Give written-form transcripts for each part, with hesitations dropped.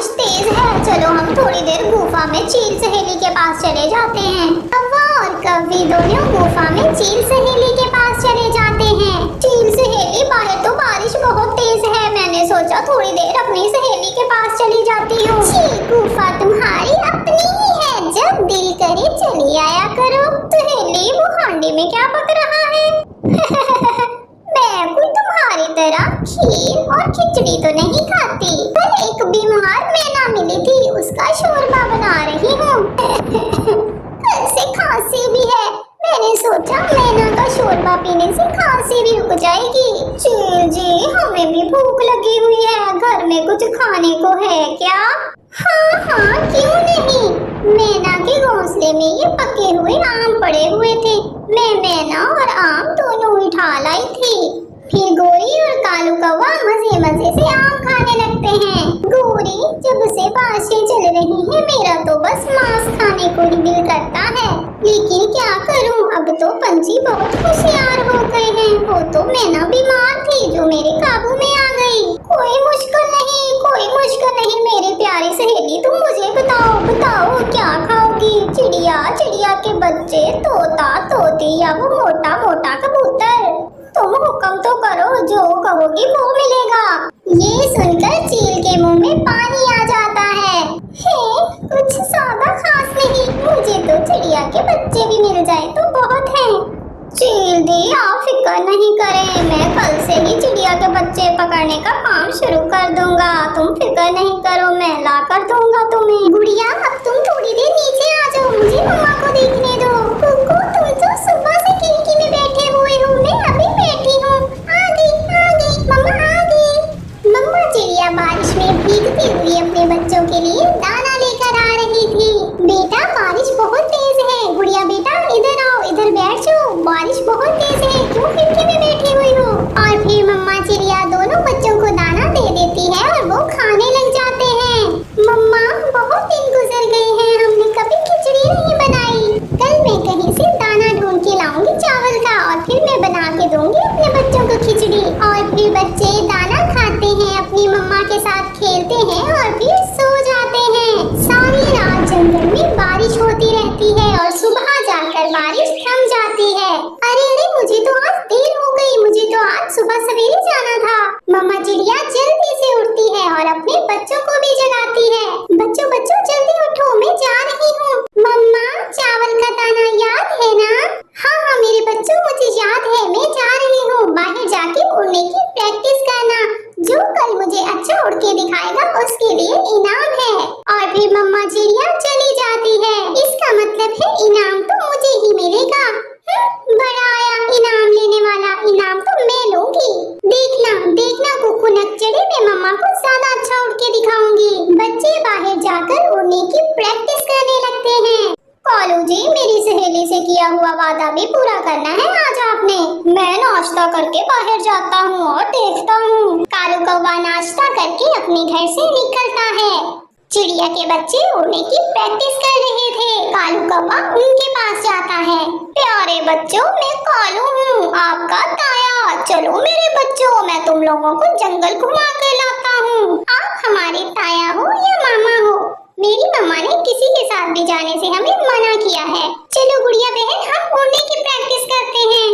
बारिश तेज है, चलो हम थोड़ी देर गुफा में चील सहेली के पास चले जाते हैं। कौवा और कौवी दोनों गुफा में चील सहेली के पास चले जाते हैं। चील सहेली, बाहर तो बारिश बहुत तेज है, मैंने सोचा थोड़ी देर अपनी सहेली के पास चली जाती हूँ। गुफा तुम्हारी अपनी ही है, जब दिल करे चली आया करो। सहेली, वो हांडी में क्या पक रहा है? मैं कोई तुम्हारी तरह खीर और खिचड़ी तो नहीं खाती, पर एक बीमार मैना मिली थी, उसका शोरबा बना रही हूँ। कल से खांसी भी है, मैंने सोचा मैना का शोरबा पीने से खांसी भी रुक जाएगी। जी, हमें भी भूख लगी हुई है, घर में कुछ खाने को है क्या? हाँ, क्यों नहीं। मैना के घोंसले में ये पके हुए आम पड़े हुए थे, मैं मैना और आम दोनों उठा लाई थी। फिर गोरी और कालू कौवा मजे मजे से आम खाने लगते हैं। गोरी, जब से बारिशें चल रही है, मेरा तो बस मांस खाने को ही दिल करता है, लेकिन क्या करूं, अब तो पंछी बहुत होशियार हो गए हैं। वो तो मैना बीमार थी जो मेरे काबू में आ गई। कोई मुश्किल नहीं मेरी प्यारी सहेली, तुम मुझे बताओ क्या खाओगी? चिड़िया के बच्चे, तोता तोती या वो मोटा मोटा कबूतर? तुम हुक्म तो करो, जो कहोगी वो मिलेगा। ये सुनकर चील के मुंह में पानी आ जाता है। कुछ ज्यादा खास नहीं, मुझे तो चिड़िया के बच्चे भी मिल जाए तो बहुत है। चील दी, आप फिक्र नहीं करें, मैं कल से ही चिड़िया के बच्चे पकड़ने का काम शुरू कर दूंगा। तुम फिक्र नहीं करो, मैं ला कर दूंगा तुम्हें। गुड़िया, अब तुम थोड़ी देर नीचे आ जाओ, मुझे मम्मा को देखने दो। कुकू, तुम तो सुबह से खिड़की में बैठे हुए हो, मैं अभी बैठी हूँ। आ गई, मम्मा आ गई। मम्मा चिड़िया बारिश में भीगती हुई अपने बच्चों के लिए दाना लेकर आ रही थी। बेटा, बारिश बहुत तेज है। गुड़िया बेटा, इधर आओ, इधर बैठ जाओ, बारिश बहुत तेज है, क्यों खिड़की में बैठी हुई हो? और फिर मम्मा चिड़िया दोनों बच्चों को दाना दे देती है और वो खाने लग जाते हैं। मम्मा, बहुत दिन गुजर गए हैं, हमने कभी खिचड़ी नहीं बनाई। कल मैं कहीं से दाना ढूंढ के लाऊंगी चावल का, और फिर मैं बना के दूंगी अपने बच्चों को खिचड़ी। और फिर बच्चे दाना खाते हैं, अपनी मम्मा के साथ खेलते हैं और फिर सो जाते हैं। सारी रात जंगल में बारिश होती रहती है और सुबह जाकर बारिश थम जाती है। अरे, मुझे तो आज देर हो गई, मुझे तो आज सुबह सवेरे जाना था। मम्मा चिड़िया जल्दी से उठती है और अपने बच्चों को भी जगाती है। बच्चों जल्दी उठो, मैं जा रही हूँ। मम्मा, चावल का दाना याद है ना? हाँ मेरे बच्चों, मुझे याद है, मैं जा रही हूँ। बाहर जाके उड़ने की प्रैक्टिस करना, जो कल मुझे अच्छा उड़ के दिखाएगा उसके लिए इनाम है। और फिर मम्मा चिड़िया चली जाती है। इसका मतलब है इनाम तो मुझे ही मिलेगा। बड़ा आया इनाम लेने वाला, इनाम तो मैं लूंगी। देखना कुकू नकचढ़े, मैं मम्मा को ज्यादा अच्छा उड़ के दिखाऊंगी। बच्चे बाहर जाकर उड़ने की प्रैक्टिस करने लगते हैं। कालू जी, मेरी सहेली से किया हुआ वादा भी पूरा करना है आज आपने। मैं नाश्ता करके बाहर जाता हूँ और देखता हूँ। कालू कौवा नाश्ता करके अपने घर से निकलता है। चिड़िया के बच्चे उड़ने की प्रैक्टिस कर रहे थे। कालू कौवा उनके पास जाता है। प्यारे बच्चों, मैं कालू हूँ, आपका ताया। चलो मेरे बच्चों, मैं तुम लोगों को जंगल घुमा कर लाता हूँ। आप हमारे ताया हो या मामा हो? मेरी मम्मा ने किसी के साथ भी जाने से हमें मना किया है। चलो गुड़िया बहन, हम उड़ने की प्रैक्टिस करते हैं।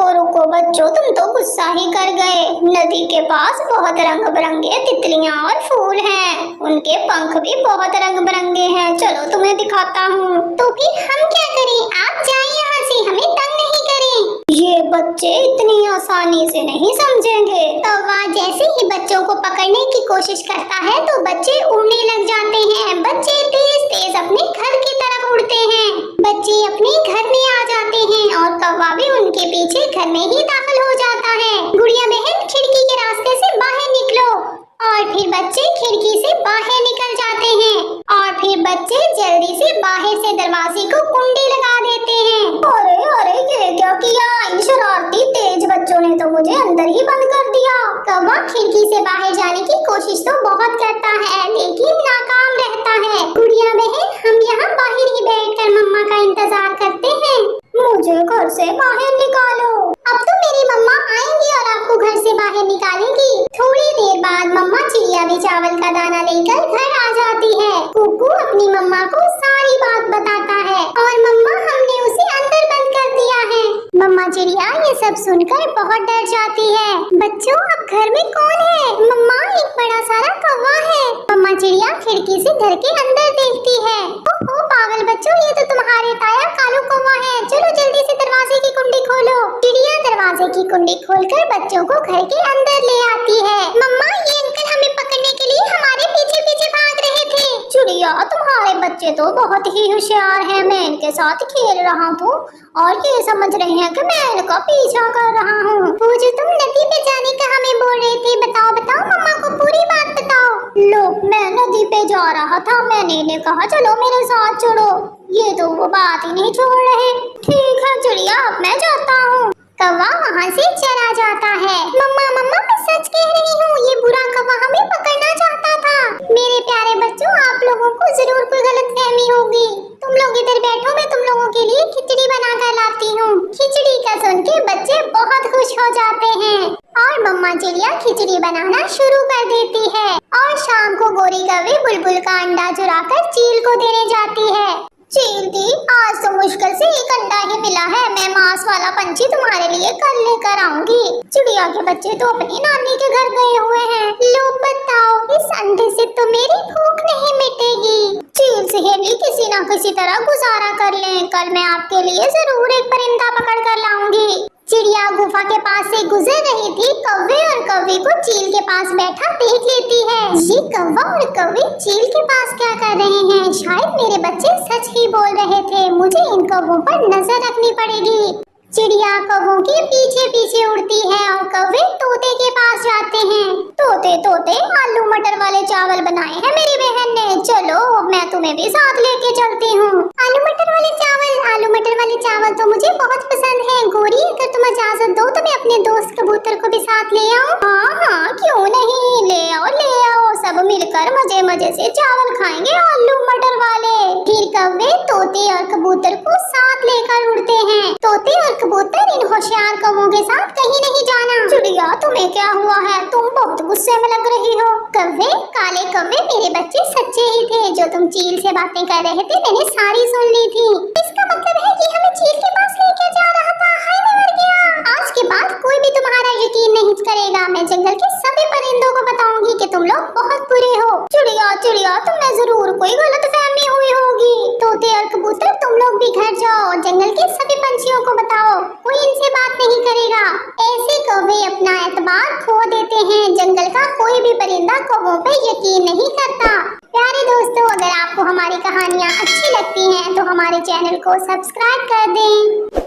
रुको बच्चों, तुम तो गुस्सा ही कर गए। नदी के पास बहुत रंग बिरंगे तितलियां और फूल हैं, उनके पंख भी बहुत रंग बिरंगे हैं। चलो तुम्हें दिखाता हूँ। तो फिर हम क्या करें? आप जाएं यहाँ से, हमें तंग नहीं करें। ये बच्चे इतनी आसानी से नहीं समझेंगे। कौवा जैसे ही बच्चों को पकड़ने की कोशिश करता है तो बच्चे उड़ने लग जाते हैं। बच्चे तेज अपने घर की तरफ उड़ते हैं। बच्चे अपने घर में आ जाते हैं और कौवा भी उनके पीछे घर में ही दाखिल हो जाता है। गुड़िया बहन, खिड़की के रास्ते से बाहर निकलो। और फिर बच्चे खिड़की से बाहर निकल जाते हैं और फिर बच्चे जल्दी से बाहर से दरवाजे को कुंडी लगा देते हैं। अरे ये क्या किया? इन शरारती तेज बच्चों ने तो मुझे अंदर ही बंद कर दिया। कौवा खिड़की से बाहर जाने की कोशिश तो बहुत करता है, लेकिन नाकाम रहता है। गुड़िया बहन, हम यहाँ बाहर ही बैठकर मम्मा का इंतजार करते हैं। मुझे घर से बाहर निकालो। अब तो मेरी मम्मा आएंगी और आपको घर से बाहर निकालेंगी। थोड़ी देर बाद मम्मा चिड़िया भी चावल का दाना लेकर घर आ जाती है। कुकू अपनी मम्मा को सारी बात बताता है और मम्मा हमने उसे अंदर बंद कर दिया है। मम्मा चिड़िया ये सब सुनकर बहुत डर जाती है। बच्चों अब घर में कौन है? मम्मा एक बड़ा सारा कौवा है। मम्मा चिड़िया खिड़की से घर के अंदर देखती है। ओहो पागल बच्चों, ये तो तुम्हारे ताया कालू कौवा है। चलो जल्दी से दरवाजे की कुंडी खोलो। चिड़िया दरवाजे की कुंडी खोलकर बच्चों को घर के अंदर ले आती है। मम्मा ये अंकल हमें पकड़ने के लिए हमारे पीछे पीछे भाग रहे थे। चिड़िया तुम्हारे बच्चे तो बहुत ही होशियार हैं, मैं इनके साथ खेल रहा हूँ और ये समझ रहे हैं कि मैं इनका पीछा कर रहा हूँ। वो जो तुम नदी पे जाने का हमें बोल रहे थे, बताओ बताओ मम्मा को पूरी बात बताओ। लो मैं नदी पे जा रहा था, मैंने इन्हें कहा चलो मेरे साथ चलो, ये तो वो बात ही नहीं छोड़ रहे। ठीक है चिड़िया अब मैं जाता हूँ। कौवा वहाँ से चला जाता है। मम्मा मम्मा मैं सच कह रही हूँ, ये बुरा कौवा हमें पकड़ना चाहता था। मेरे प्यारे बच्चों आप लोगों को जरूर कोई गलतफहमी होगी। तुम लोग इधर बैठो, मैं तुम लोगों के लिए खिचड़ी बना कर लाती हूँ। खिचड़ी का सुन के बच्चे बहुत खुश हो जाते हैं और मम्मा चिड़िया खिचड़ी बनाना शुरू कर देती है। और शाम को गोरी कौवे बुलबुल का अंडा चुरा कर चील को देने जाती है। चील दी आज तो मुश्किल से एक अंडा ही मिला है, मैं मांस वाला पंछी तुम्हारे लिए कल लेकर आऊंगी। चिड़िया के बच्चे तो अपनी नानी के घर गए हुए हैं। लो बताओ इस अंडे से तो मेरी भूख नहीं मिटेगी। चील सहेली किसी ना किसी तरह गुजारा कर लें, कल मैं आपके लिए जरूर एक परिंदा पकड़ कर लाऊंगी। चिड़िया गुफा के पास से गुजर रही थी। कौवे और कौवी को चील के पास बैठा देख लेती है। ये कौवा और कौवी चील के पास क्या कर रहे हैं? शायद मेरे बच्चे सच ही बोल रहे थे, मुझे इन कौवों पर नजर रखनी पड़ेगी। चिड़िया कौवों के पीछे पीछे उड़ती है और कौवे तोते के पास जाते हैं। तोते तोते आलू मटर वाले चावल बनाए हैं मेरी बहन ने, चलो मैं तुम्हें भी साथ लेके चलती हूँ। आलू मटर वाले चावल तो मुझे बहुत पसंद है। गोरी अगर तुम इजाजत दो तो मैं अपने दोस्त कबूतर को भी साथ ले आऊँ। हाँ हाँ क्यों नहीं, ले आओ सब मिलकर मजे मजे से चावल खाएंगे आलू मटर वाले। फिर कौवे तोते और कबूतर को साथ लेकर उड़ते हैं। तोते और कबूतर इन होशियार कौवों के साथ कहीं नहीं जाना। चिड़िया तुम्हें क्या हुआ है, तुम बहुत गुस्से में लग रही हो। कौवे काले कौवे मेरे बच्चे सच्चे ही थे, जो तुम चील से बातें कर रहे थे मैंने सारी सुन ली थी। इसका मतलब है कि हमें चील के पास लेके जा रहा था। हाय मैं मर गया। आज के बाद कोई भी तुम्हारा यकीन नहीं करेगा। मैं जंगल के सभी परिंदों को बताऊंगी कि तुम लोग बहुत बुरे हो। चिड़िया तुम्हें जरूर कोई गलतफहमी हुई होगी। तोते और कबूतर तुम लोग भी घर जाओ, जंगल के सभी पंछियों को बताओ, कोई इनसे बात नहीं करेगा। ऐसे कौवे अपना एतबार खो देते हैं। जंगल का कोई भी परिंदा कौवों पे यकीन नहीं करता। प्यारे दोस्तों अगर आपको हमारी कहानियाँ अच्छी लगती हैं तो हमारे चैनल को सब्सक्राइब कर दें।